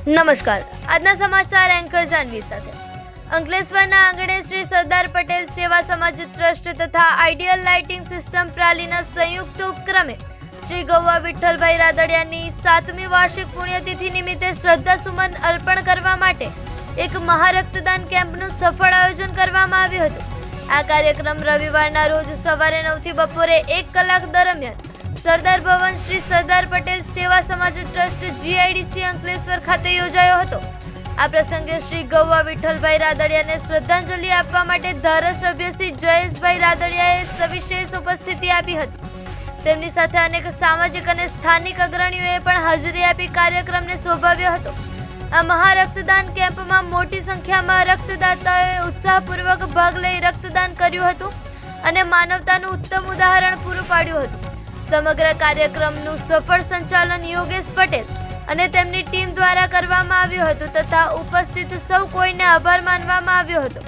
નમસ્કાર, આજના સમાચાર એન્કર જાનવી સાથે. અંકલેશ્વરના આંગણે શ્રી સરદાર પટેલ સેવા સમાજ ટ્રસ્ટ તથા આઈડિયલ લાઇટિંગ સિસ્ટમ પ્રાલીના સંયુક્ત ઉપક્રમે શ્રી ગૌવા વિઠ્ઠલભાઈ રાદડિયાની 7મી વાર્ષિક પુણ્યતિથિ નિમિત્તે શ્રદ્ધાસુમન અર્પણ કરવા માટે એક મહારક્તદાન કેમ્પનું સફળ આયોજન કરવામાં આવ્યું હતું. આ કાર્યક્રમ રવિવારના રોજ સવારે 9 થી બપોરે 1 કલાક દરમિયાન સરદાર ભવન શ્રી સરદાર પટેલ સેવા સમાજ ટ્રસ્ટ GIDC અંકલેશ્વર ખાતે યોજાયો હતો. આ પ્રસંગે શ્રી ગૌવા વિઠ્ઠલભાઈ રાદડિયાને શ્રદ્ધાંજલિ આપવા માટે ધારાસભ્ય શ્રી જયેશભાઈ રાદડિયાએ સવિશેષ ઉપસ્થિતિ આપી હતી. તેમની સાથે અનેક સામાજિક અને સ્થાનિક અગ્રણીઓએ પણ હાજરી આપી કાર્યક્રમને શોભાવ્યો હતો. આ મહારક્તદાન કેમ્પમાં મોટી સંખ્યામાં રક્તદાતાઓએ ઉત્સાહપૂર્વક ભાગ લઈ રક્તદાન કર્યું હતું અને માનવતાનું ઉત્તમ ઉદાહરણ પૂરું પાડ્યું હતું. સમગ્ર કાર્યક્રમનું સફળ સંચાલન યોગેશ પટેલ અને તેમની ટીમ દ્વારા કરવામાં આવ્યું હતું તથા ઉપસ્થિત સૌ કોઈને આભાર માનવામાં આવ્યો હતો.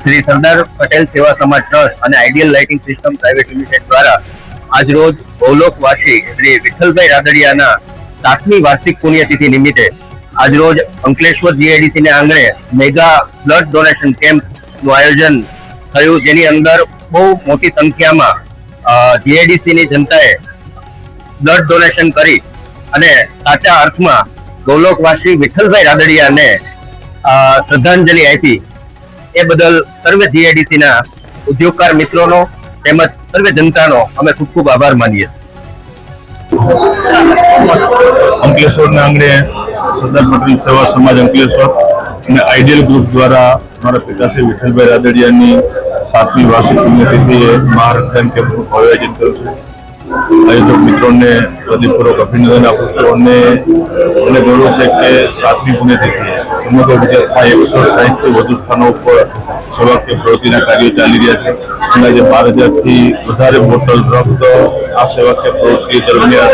શ્રી સરદાર પટેલ સેવા સમાજ ટ્રસ્ટ અને ideal lighting system private limited દ્વારા આજરોજ ગૌલોકવાસી શ્રી વિઠ્ઠલભાઈ રાદડિયાના 7મી વાર્ષિક પુણ્યતિથિ નિમિત્તે આજરોજ અંકલેશ્વર GIDC ને આંગણે મેગા બ્લડ ડોનેશન કેમ્પનું આયોજન થયું, જેની અંદર બહુ મોટી સંખ્યામાં GIDC ની જનતાએ બ્લડ ડોનેશન કરી અને સાચા અર્થમાં ગૌલોકવાસી વિઠ્ઠલભાઈ રાદડિયાને શ્રદ્ધાંજલિ આપી. એ બદલ સર્વે GIDC ના ઉદ્યોગકાર મિત્રોનો તેમજ સર્વે જનતાનો અમે ખૂબ ખૂબ આભાર માનીએ. અંકલેશ્વરના આંગણે સરદાર પટેલ સેવા સમાજ અંકલેશ્વર અને આઈડિયલ ગ્રુપ દ્વારા મારા પિતાશ્રી વિઠ્ઠલભાઈ રાદડિયાની 7મી વાર્ષિક પુણ્યતિથિએ મહારક્તદાન કેમ્પનું આયોજન કર્યું છે. આયોજક મિત્રોને હૃદયપૂર્વક અભિનંદન આપું છું અને મને ગૌરવ છે કે 7મી પુણ્યતિથિએ સમગ્ર ગુજરાતમાં 160થી વધુ સ્થાનો ઉપર સેવાકીય પ્રવૃત્તિના કાર્યો ચાલી રહ્યા છે. અંદાજે 12,000થી વધારે બોટલ રક્ત આ સેવાકીય પ્રવૃત્તિ દરમિયાન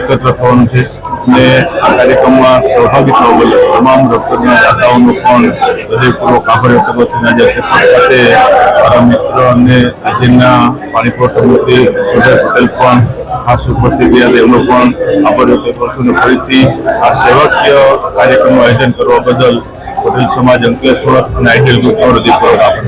એકત્ર થવાનું છે અને આ કાર્યક્રમમાં સહભાગી થવા બદલ તમામ રક્તદાન દાતાઓનો પણ હૃદયપૂર્વક આભાર વ્યક્ત કરું છું. આજે અંકલેશ્વર ખાતે મારા મિત્ર અને રાજ્યના પાણી પુરવઠા મંત્રી સરદાર પટેલ પણ ખાસ ઉપસ્થિત રહ્યા, તેમનો પણ આભાર વ્યક્ત કરું છું. અને ફરીથી આ સેવાકીય કાર્યક્રમનું આયોજન કરવા બદલ પટેલ સમાજ અંકલેશ્વર અને આઈડિયલ ગ્રુપનો હૃદયપૂર્વક આભાર.